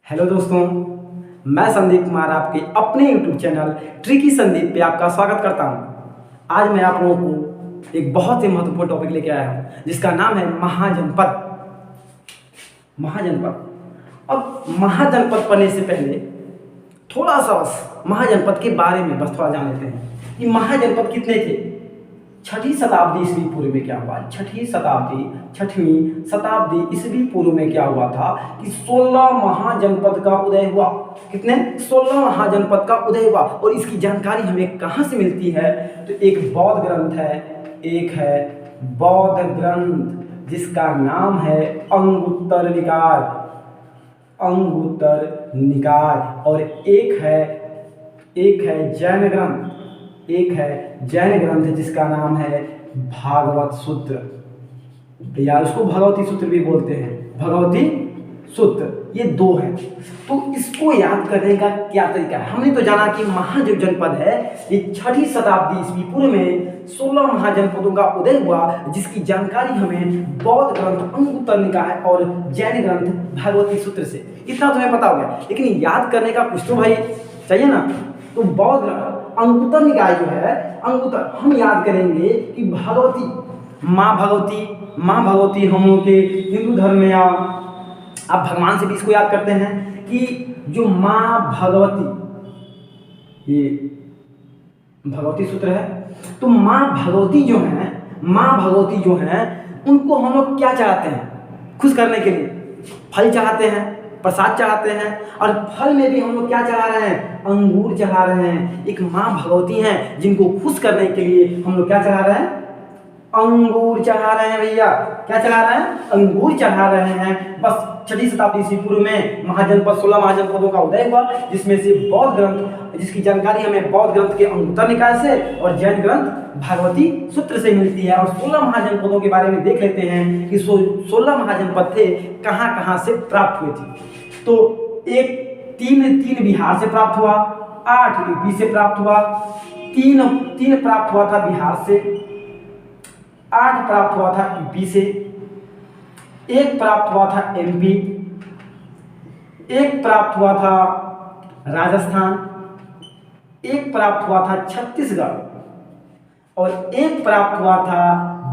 Hello दोस्तों, मैं संदीप कुमार आपके अपने YouTube चैनल ट्रिकी संदीप पे आपका स्वागत करता हूँ। आज मैं आप लोगों को एक बहुत ही महत्वपूर्ण टॉपिक लेके आया हूँ जिसका नाम है महाजनपद। महाजनपद। अब महाजनपद पढ़ने से पहले थोड़ा सा बस महाजनपद के बारे में बस थोड़ा जान लेते हैं कि महाजनपद कितने थे। छठी शताब्दी ईस्वी पूर्व में क्या हुआ? छठवीं शताब्दी ईस्वी पूर्व में क्या हुआ था कि 16 महाजनपद का उदय हुआ। कितने? 16 महाजनपद का उदय हुआ। और इसकी जानकारी हमें कहाँ से मिलती है? तो एक बौद्ध ग्रंथ है, एक है बौद्ध ग्रंथ जिसका नाम है अंगुत्तर निकाय, और एक है जैन ग्रंथ जिसका नाम है भागवत सूत्र, या उसको भगवती सूत्र भी बोलते हैं। भगवती सूत्र, ये दो हैं। तो इसको याद करने का क्या तरीका है? हमने तो जाना कि महाजनपद है ये छठी शताब्दी ईस्वी पूर्व में 16 महाजनपदों का उदय हुआ, जिसकी जानकारी हमें बौद्ध ग्रंथ अंगुत्तर निकाय और जैन ग्रंथ भागवती सूत्र से। इतना तुम्हें पता हो गया, लेकिन याद करने का कुछ तो भाई चाहिए ना। तो बौद्ध अंगुत्तर निकाय जो है, अंगुत्तर हम याद करेंगे कि माँ भगवती हम लोग के हिंदू धर्म में, या आप भगवान से भी इसको याद करते हैं कि जो माँ भगवती, ये भगवती सूत्र है। तो माँ भगवती जो हैं उनको हम लोग क्या चाहते हैं? खुश करने के लिए फल चाहते हैं, प्रसाद चढ़ाते हैं, और फल में भी हम लोग क्या चढ़ा रहे हैं? अंगूर चढ़ा रहे हैं। एक माँ भगवती हैं जिनको खुश करने के लिए हम लोग क्या चढ़ा रहे हैं? अंगूर चढ़ा रहे हैं भैया। क्या चढ़ा रहे हैं? अंगूर चढ़ा रहे हैं। बस छठी शताब्दी ईस्वी पूर्व में 16 महाजनपदों का उदय हुआ, जिसमें से बौद्ध ग्रंथ, जिसकी जानकारी हमें बौद्ध ग्रंथ के अंगुत्तर निकाय से और जैन ग्रंथ भागवती सूत्र से मिलती है। और 16 महाजनपदों के बारे में देख लेते हैं कि 16 महाजनपद थे, कहाँ से प्राप्त हुए थे। तो एक तीन बिहार से प्राप्त हुआ, 8 यूपी से प्राप्त हुआ, 3 प्राप्त हुआ था बिहार से, 8 प्राप्त हुआ था यूपी से, 1 प्राप्त हुआ था एमपी, 1 प्राप्त हुआ था राजस्थान, 1 प्राप्त हुआ था छत्तीसगढ़, और 1 प्राप्त हुआ था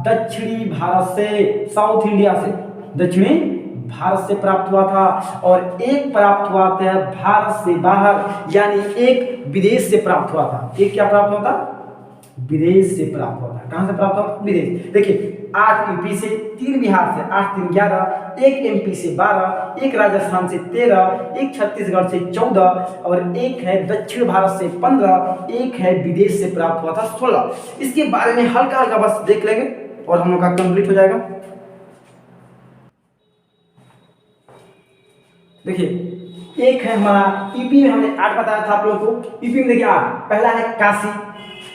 दक्षिणी भारत से, साउथ इंडिया से, दक्षिणी भारत से प्राप्त हुआ था, और 1 प्राप्त हुआ था भारत से बाहर, यानी 1 विदेश से प्राप्त हुआ था। 1 क्या प्राप्त हुआ था? विदेश से प्राप्त हुआ था। कहां से प्राप्त हुआ? विदेश। देखिए, 8 यूपी से, 3 बिहार से, 8 3 11, 1 एमपी से 12, 1 राजस्थान से 13, 1 छत्तीसगढ़ से 14, और 1 है दक्षिण भारत से 15, 1 है विदेश से प्राप्त हुआ था 16। इसके बारे में हल्का बस देख लेंगे और हम लोग का कंप्लीट हो जाएगा। देखिए, एक है हमारा यूपी में, हमने 8 बताया था आप लोगों को। यूपी में देखिए 8, पहला है काशी,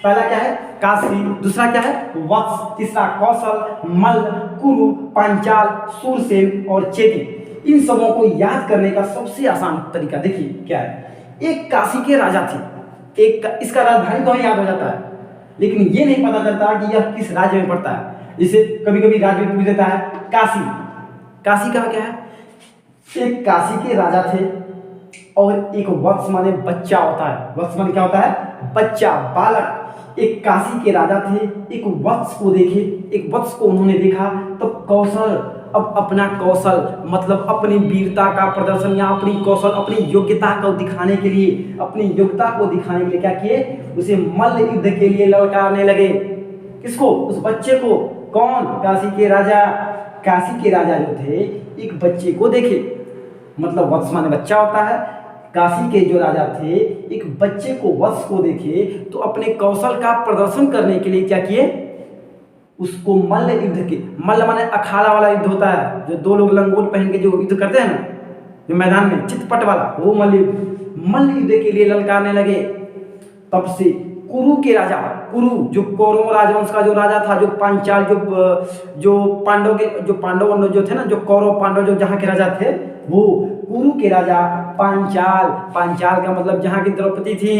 पहला क्या है? काशी। दूसरा क्या है? वत्स। तीसरा कौशल, मल्ल, कुरु, पांचाल, सूरसेन और चेदी। इन सबों को याद करने का सबसे आसान तरीका देखिए क्या है। एक काशी के राजा थे, इसका राजधानी तो हमें याद हो जाता है, लेकिन ये नहीं पता चलता कि यह किस राज्य में पड़ता है। जैसे कभी कभी राज्य में पूछ देता है काशी का क्या है? एक काशी के राजा थे, और एक वत्स माने बच्चा होता है। वत्स माने क्या होता है? बच्चा, बालक। एक काशी के राजा थे, एक वत्स को देखे, एक वत्स को उन्होंने देखा, तो कौशल, अब अपना कौशल मतलब अपनी वीरता का प्रदर्शन, या अपनी कौशल, अपनी योग्यता को दिखाने के लिए, क्या किए? उसे मल्ल युद्ध के लिए ललकारने लगे। किसको? उस बच्चे को। कौन? काशी के राजा जो थे, एक बच्चे को देखे, मतलब वत्स माने बच्चा होता है। काशी के जो राजा थे, एक बच्चे को, वत्स को देखे, तो अपने कौशल का प्रदर्शन करने के लिए क्या किए? उसको मल्ल युद्ध के, मल्ल माने अखाड़ा वाला युद्ध होता है, जो 2 लोग लंगोट पहन के जो युद्ध करते हैं ना, जो मैदान में चितपट वाला, वो मल्ल युद्ध के लिए ललकारने लगे। तब से कुरु के राजा, जो कौरव राजवंश का जो राजा था, जो पांचाल, जो पांडव जो थे ना, जो कौरव पांडव जो जहाँ के राजा थे, वो कुरु के राजा पांचाल का मतलब जहाँ की द्रौपदी थी,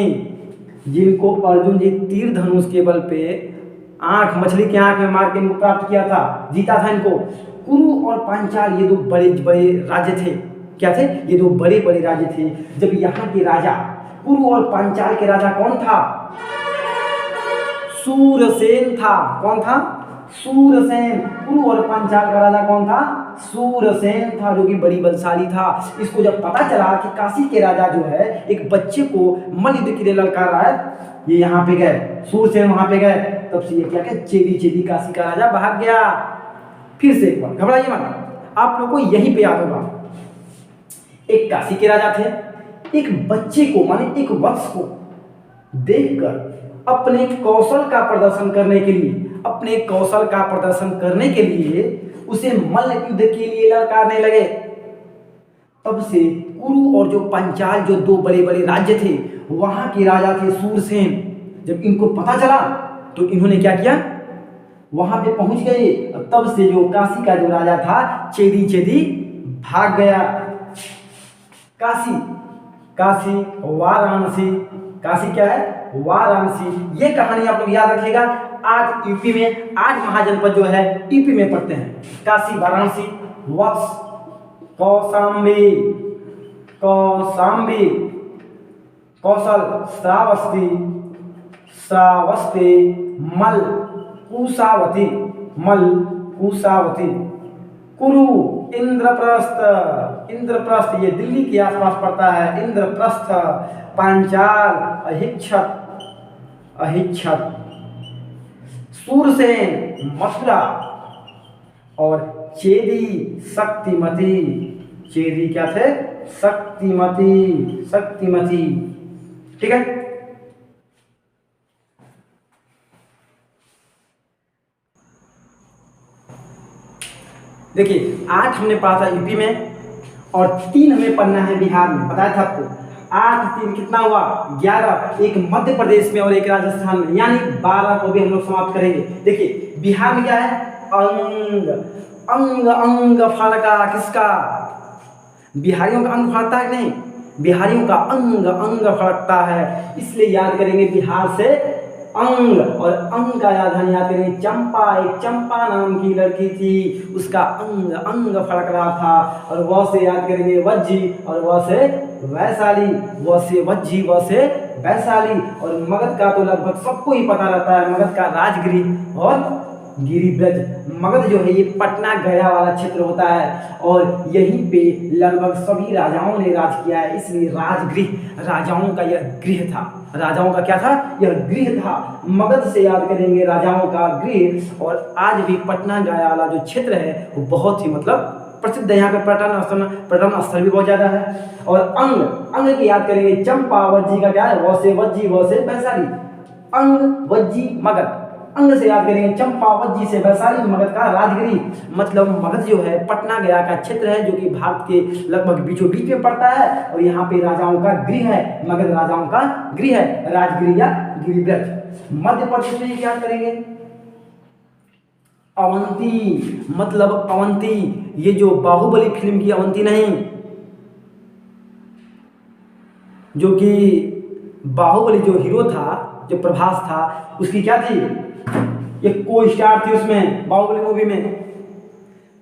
जिनको अर्जुन जी तीर धनुष के बल पे मछली के आंख में मार के इनको प्राप्त किया था, जीता था इनको। कुरु और पांचाल ये 2 बड़े बड़े राज्य थे। क्या थे? ये दो बड़े बड़े राज्य थे। जब यहाँ के राजा कुरु और पांचाल के राजा कौन था? सूरसेन था। कौन था? सूरसेन। कुरु और पांचाल का राजा कौन था? सूरसेन था, जो कि बड़ी बलशाली था। इसको जब पता चला कि काशी के राजा जो है एक बच्चे को मल्ल युद्ध के लिए ललकार रहा है, ये यहाँ पे गए, सूरसेन वहां पे गए, तब से ये क्या क्या चेदी चेदी काशी का राजा भाग गया। फिर से एक बार घबराइए मत, आप लोग को यहीं पे याद होगा। एक काशी के राजा थे, एक बच्चे को माने एक वत्स को देखकर अपने कौशल का प्रदर्शन करने के लिए, अपने कौशल का प्रदर्शन करने के लिए उसे मल्ल युद्ध के लिए ललकारने लगे। तब से कुरु और जो पंचाल, जो दो बड़े बड़े राज्य थे, वहां के राजा थे सूरसेन। जब इनको पता चला तो इन्होंने क्या किया? वहां पे पहुंच गए। तब से जो काशी का जो राजा था चेदी चेदी भाग गया। काशी, काशी वाराणसी, काशी क्या है? वाराणसी। ये कहानी आप लोग याद रखिएगा। 8 यूपी में 8 महाजनपद जो है यूपी में पड़ते हैं। काशी, वाराणसी, वत्स, कौशाम्बी, कौशाम्बी, कौशल, श्रावस्ती, श्रावस्ती, मल, कुशावती, मल, कुशावती, कुरु, इंद्रप्रस्थ, इंद्रप्रस्थ ये दिल्ली के आसपास पड़ता है, इंद्रप्रस्थ, पांचाल, अहिच्छत, अहिच्छत, सूरसेन, मथुरा, और चेदी, शक्तिमती। चेदी क्या थे? शक्तिमती, शक्तिमती। ठीक है। देखिए 8 हमने पढ़ा था यूपी में और 3 हमें पढ़ना है बिहार में, बताया था आपको। 8 3 कितना हुआ? 11। एक मध्य प्रदेश में और एक राजस्थान में, यानी 12 को भी हम लोग समाप्त करेंगे। देखिए बिहार में क्या है? अंग, अंग, अंग फड़का किसका? बिहारियों का अंग फड़कता है नहीं? बिहारियों का अंग, अंग फड़कता है, इसलिए याद करेंगे बिहार से अंग। और अंग का याद करेंगे चंपा, एक चंपा नाम की लड़की थी, उसका अंग, अंग फड़क रहा था। और वह से याद करेंगे वज्जी, और वह से वैशाली, वह से वज्जी, वह से वैशाली। और मगध का तो लगभग सबको ही पता रहता है, मगध का राजगृह और गिरिब्रज। मगध जो है ये पटना गया वाला क्षेत्र होता है और यहीं पे लगभग सभी राजाओं ने राज किया है, इसलिए राजगृह, राजाओं का यह गृह था। राजाओं का क्या था? यह गृह था। मगध से याद करेंगे राजाओं का गृह। और आज भी पटना गया वाला जो क्षेत्र है वो बहुत ही मतलब प्रसिद्ध है। यहाँ पे पर्यटन स्थल भी बहुत ज्यादा है। और अंग, अंग की याद करेंगे चंपा, वज्जी का क्या है? वह से वज्जी, वह से वैशाली। अंग, वज्जी, मगध। अंग से याद करेंगे चंपा, वज्जी से वैशाली, मगध का राजगृह। मतलब मगध जो है पटना गया का क्षेत्र है, जो कि भारत के लगभग बीचों बीच में पड़ता है और यहाँ पे राजाओं का गृह है। मगध राजाओं का गृह है, राजगृह या गिरिब्रज। मध्य प्रदेश में याद करेंगे अवंती, मतलब अवंती, ये जो बाहुबली फिल्म की अवंती नहीं, जो कि बाहुबली जो हीरो था, जो प्रभास था, उसकी क्या थी? ये को स्टार थी उसमें, बाहुबली मूवी में।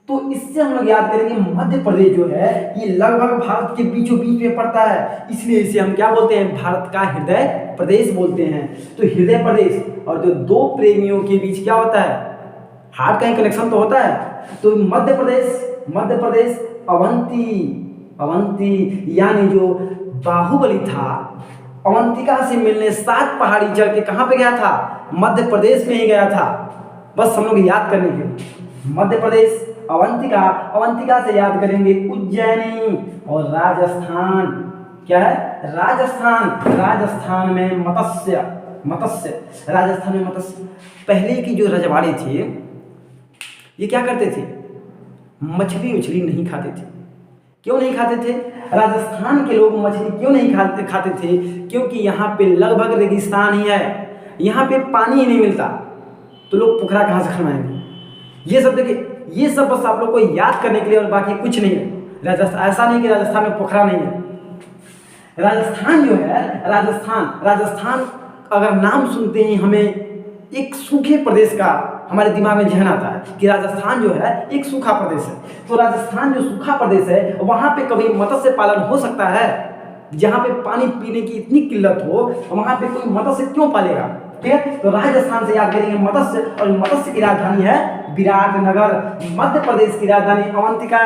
तो इससे हम लोग याद करेंगे मध्य प्रदेश जो है ये लगभग भारत के बीचों बीच में पड़ता है, इसलिए इसे हम क्या बोलते हैं? भारत का हृदय प्रदेश बोलते हैं। तो हृदय प्रदेश और जो दो प्रेमियों के बीच क्या होता है? हार्ट का कनेक्शन तो होता है। तो मध्य प्रदेश, मध्य प्रदेश, अवंती, अवंती, यानी जो बाहुबली था अवंतिका से मिलने 7 पहाड़ी चढ़ के कहाँ पे गया था? मध्य प्रदेश में ही गया था। बस हम लोग याद करने के, मध्य प्रदेश, अवंतिका, अवंतिका से याद करेंगे उज्जैनी और राजस्थान। क्या है? राजस्थान, राजस्थान में मत्स्य, मत्स्य, राजस्थान में मत्स्य। पहले की जो रजवाड़े थे ये क्या करते थे? मछली उछली नहीं खाते थे। क्यों नहीं खाते थे? राजस्थान के लोग मछली क्यों नहीं खाते थे? क्योंकि यहाँ पे लगभग रेगिस्तान ही है, यहाँ पे पानी ही नहीं मिलता, तो लोग पोखरा कहाँ से खनवाएंगे? ये सब देखिए, ये सब बस आप लोग को याद करने के लिए और बाकी कुछ नहीं है। राजस्थान ऐसा नहीं कि राजस्थान में पोखरा नहीं है। राजस्थान जो है, राजस्थान, राजस्थान अगर नाम सुनते ही हमें एक सूखे प्रदेश का हमारे दिमाग में जहन आता है कि राजस्थान जो है एक सूखा प्रदेश है। तो राजस्थान जो सूखा प्रदेश है वहाँ पे कभी मत्स्य पालन हो सकता है? जहाँ पे पानी पीने की इतनी किल्लत हो वहाँ पे कोई मत्स्य क्यों पालेगा? ठीक है, तो राजस्थान से याद करेंगे मत्स्य, और मत्स्य की राजधानी है विराटनगर। मध्य प्रदेश की राजधानी अवंतिका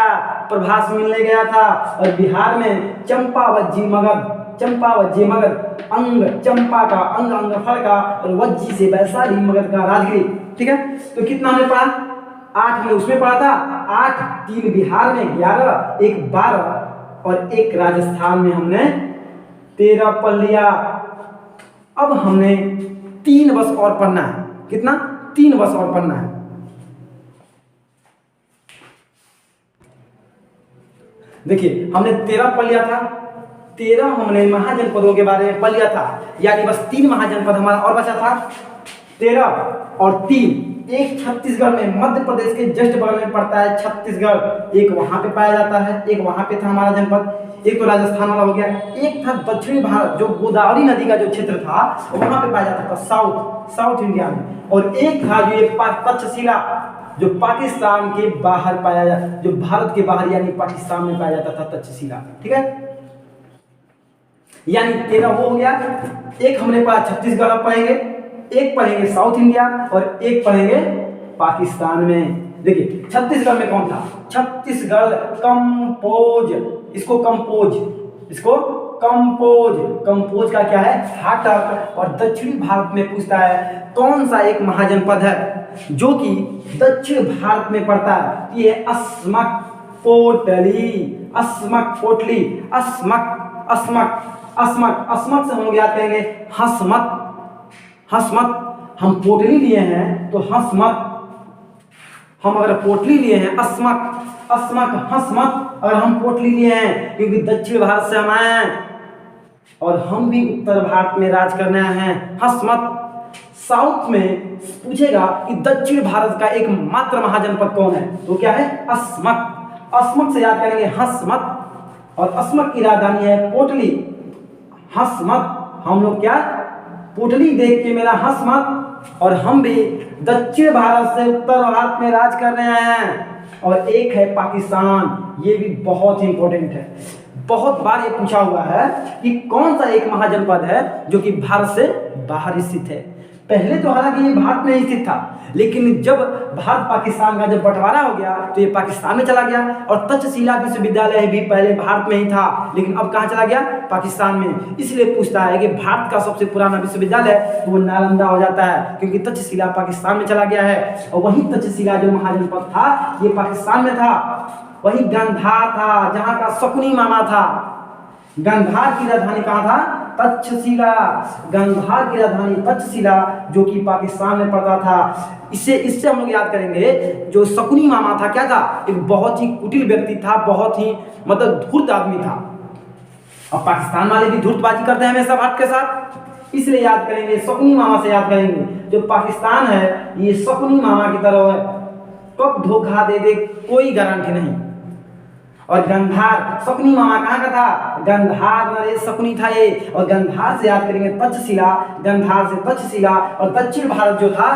प्रभास मिलने गया था, और बिहार में चंपावत मगध, चंपावत मगध, अंग चंपा का, अंग अंगफल का, और वज्जी से वैशाली मगध का राजगिरी। ठीक है, तो कितना हमने पढ़ा? 8 हमने उसमें पढ़ा था, 8, 3 बिहार में, 11, 1 12, और 1 राजस्थान में हमने 13 पढ़ लिया। अब हमने 3 बस और पढ़ना है। कितना? 3 बस और पढ़ना है। देखिए हमने 13 पढ़ लिया था, 13 हमने महाजनपदों के बारे में पढ़ लिया था, यानी बस 3 महाजनपद हमारा और बचा था। 13 और 3, एक छत्तीसगढ़ में, मध्य प्रदेश के जस्ट बगल में पड़ता है छत्तीसगढ़, एक वहां पे पाया जाता है, एक वहां पे था हमारा जनपद। एक तो राजस्थान वाला हो गया, एक था दक्षिणी भारत, जो गोदावरी नदी का जो क्षेत्र था वहां पे पाया जाता था, साउथ इंडिया में। और एक था जो ये तक्षशिला, जो पाकिस्तान के बाहर पाया जाता, जो भारत के बाहर यानी पाकिस्तान में पाया जाता था, तक्षशिला। ठीक है, यानी 13 वो हो गया। एक हमने पढ़ा छत्तीसगढ़, अब पढ़ेंगे, एक पढ़ेंगे साउथ इंडिया और एक पढ़ेंगे पाकिस्तान में। देखिए छत्तीसगढ़ में कौन था? छत्तीसगढ़ कंपोज, इसको कंपोज का क्या है? हाटक। और दक्षिणी भारत में पूछता है कौन सा एक महाजनपद है जो कि दक्षिण भारत में पड़ता है? ये अस्मक पोटली, अस्मक पोटली, अस्मक से हम लोग याद करेंगे हसमत। हम पोटली लिए हैं तो हसमत, हम अगर पोटली लिए हैं अस्मक, हसमत, अगर हम पोटली लिए हैं क्योंकि दक्षिण भारत से हम आए हैं और हम भी उत्तर भारत में राज करने आए हैं, हसमत। साउथ में पूछेगा कि दक्षिण भारत का एकमात्र महाजनपद कौन है, तो क्या है? अस्मक से याद करेंगे हसमत, और अस्मक की राजधानी है पोटली। हसमत, हम लोग क्या पोटली देख के मेरा हसमत, और हम भी दक्षिण भारत से उत्तर भारत में राज कर रहे हैं। और एक है पाकिस्तान, ये भी बहुत इंपॉर्टेंट है, बहुत बार ये पूछा हुआ है कि कौन सा एक महाजनपद है जो कि भारत से बाहर स्थित है। पहले तो हालांकि ये भारत में स्थित था, लेकिन जब भारत पाकिस्तान का जब बंटवारा हो गया तो ये पाकिस्तान में चला गया। और तक्षशिला विश्वविद्यालय भी पहले भारत में ही था, लेकिन अब कहाँ चला गया? पाकिस्तान में। इसलिए पूछता है कि भारत का सबसे पुराना विश्वविद्यालय तो वो नालंदा हो जाता है, क्योंकि तक्षशिला पाकिस्तान में चला गया है। और वही तक्षशिला जो महाजनपद था ये पाकिस्तान में था। वही गांधार था जहाँ का शकुनी मामा था। गांधार की राजधानी कहाँ था? तक्षशिला। गांधार की राजधानी तक्षशिला, जो कि पाकिस्तान में पड़ता था। इससे हम लोग याद करेंगे जो शकुनी मामा था क्या था? एक बहुत ही कुटिल व्यक्ति था, बहुत ही मतलब धूर्त आदमी था। और पाकिस्तान वाले भी धूर्तबाजी करते हैं हमेशा भारत के साथ, इसलिए याद करेंगे शकुनी मामा से याद करेंगे। जो पाकिस्तान है ये शकुनी मामा की तरह है, कब धोखा दे दे कोई गारंटी नहीं। और गंधार, शकुनी मामा कहाँ का था? गंधार नरेश शकुनी था ये। और गंधार से याद करेंगे तक्षशिला, गंधार से तक्षशिला। और दक्षिण भारत जो था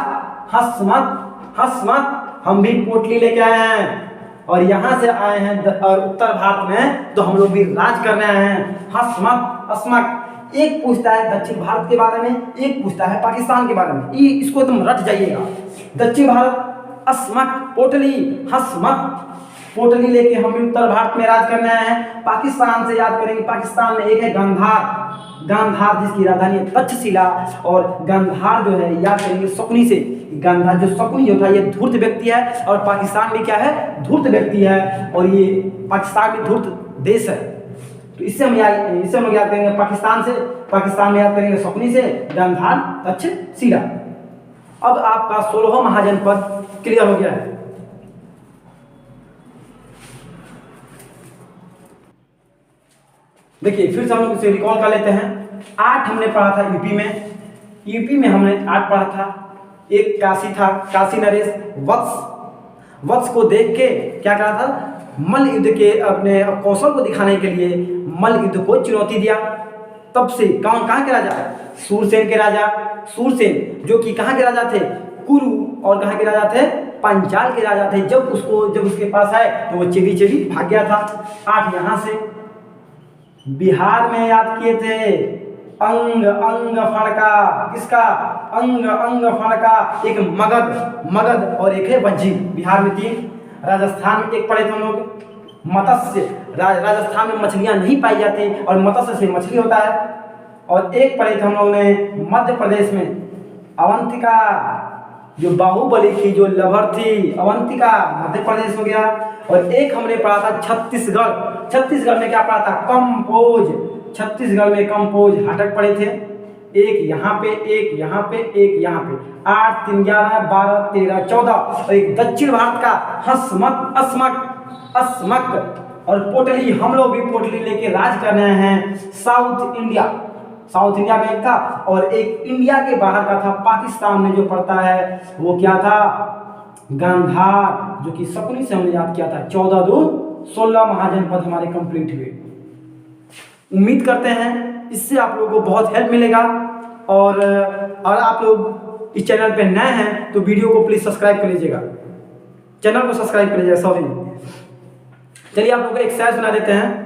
हसमत, हम भी पोटली लेके आए हैं और यहाँ से आए हैं। और उत्तर भारत में तो हम लोग भी राज करने आए हैं, हसमत, अस्मक। एक पूछता है दक्षिण भारत के बारे में, एक पूछता है पाकिस्तान के बारे में, इसको तुम रट जाइएगा। दक्षिण भारत अस्मक पोटली, हसमत पोटली लेके हम भी उत्तर भारत में राज करने आए हैं। पाकिस्तान से याद करेंगे, पाकिस्तान में एक है गांधार जिसकी राजधानी है तक्षशिला। और गांधार जो है याद करेंगे शकुनी से। गांधार जो शकुनी जो था ये धूर्त व्यक्ति है, और पाकिस्तान भी क्या है? धूर्त व्यक्ति है। और ये पाकिस्तान भी धूर्त देश है। तो इससे हम लोग याद करेंगे पाकिस्तान में याद करेंगे शकुनी से, गांधार, तक्षशिला। अब आपका 16वां महाजनपद क्लियर हो गया है। देखिए फिर से हम लोग इसे रिकॉल कर लेते हैं। 8 हमने पढ़ा था यूपी में हमने 8 पढ़ा था। एक काशी था, काशी नरेश वत्स को देख के क्या करा था? मल्ल युद्ध के अपने कौशल को दिखाने के लिए मल्ल युद्ध को चुनौती दिया। तब से कहाँ के राजा? सूरसेन के राजा, सूरसेन जो कि कहाँ के राजा थे? कुरु, और कहाँ के राजा थे? पांचाल के राजा थे। जब उसके पास आए तो वो चेरी चेरी भाग गया था। 8 यहाँ से बिहार में याद किए थे अंग अंग फड़का, किसका? अंग अंग फड़का, एक मगध और एक है वज्जी। बिहार में 3। राजस्थान में एक पढ़े थे हम लोग मत्स्य, राजस्थान में मछलियां नहीं पाई जाती और मत्स्य से मछली होता है। और एक पढ़े थे हम लोगों ने मध्य प्रदेश में अवंतिका, जो बाहुबली की जो लवर थी, अवंतिका मध्य प्रदेश हो गया। और एक हमने पढ़ा था छत्तीसगढ़ में क्या पढ़ा था? कंपोज। छत्तीसगढ़ में कंपोज हटक पढ़े थे। एक यहाँ पे, एक यहाँ पे, एक यहाँ पे। 8 3 11 12 13 14। और एक दक्षिण भारत का हस्मक अस्मक और पोटली, हम लोग भी पोटली लेके राज कर रहे हैं। साउथ इंडिया में एक था, और एक इंडिया के बाहर का था पाकिस्तान में जो पड़ता है वो क्या था? गांधार, जो कि शकुनी से हमने याद किया था। 14 2 16 महाजनपद हमारे कंप्लीट हुए। उम्मीद करते हैं इससे आप लोगों को बहुत हेल्प मिलेगा। और आप लोग इस चैनल पे नए हैं तो वीडियो को प्लीज सब्सक्राइब कर लीजिएगा, चैनल को सब्सक्राइब कर लीजिएगा। सॉरी, चलिए आप लोगों को एक शेर सुना देते हैं।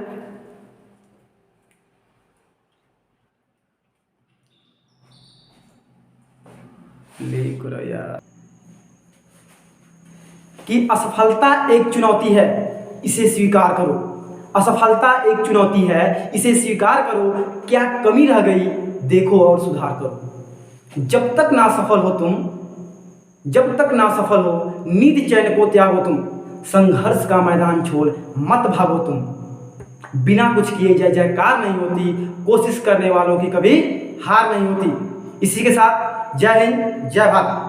यार कि असफलता एक चुनौती है, इसे स्वीकार करो। असफलता एक चुनौती है, इसे स्वीकार करो। क्या कमी रह गई देखो और सुधार करो। जब तक ना सफल हो नींद चैन को त्यागो तुम। संघर्ष का मैदान छोड़ मत भागो तुम। बिना कुछ किए जय जयकार नहीं होती, कोशिश करने वालों की कभी हार नहीं होती। इसी के साथ जय हिंद, जय भारत।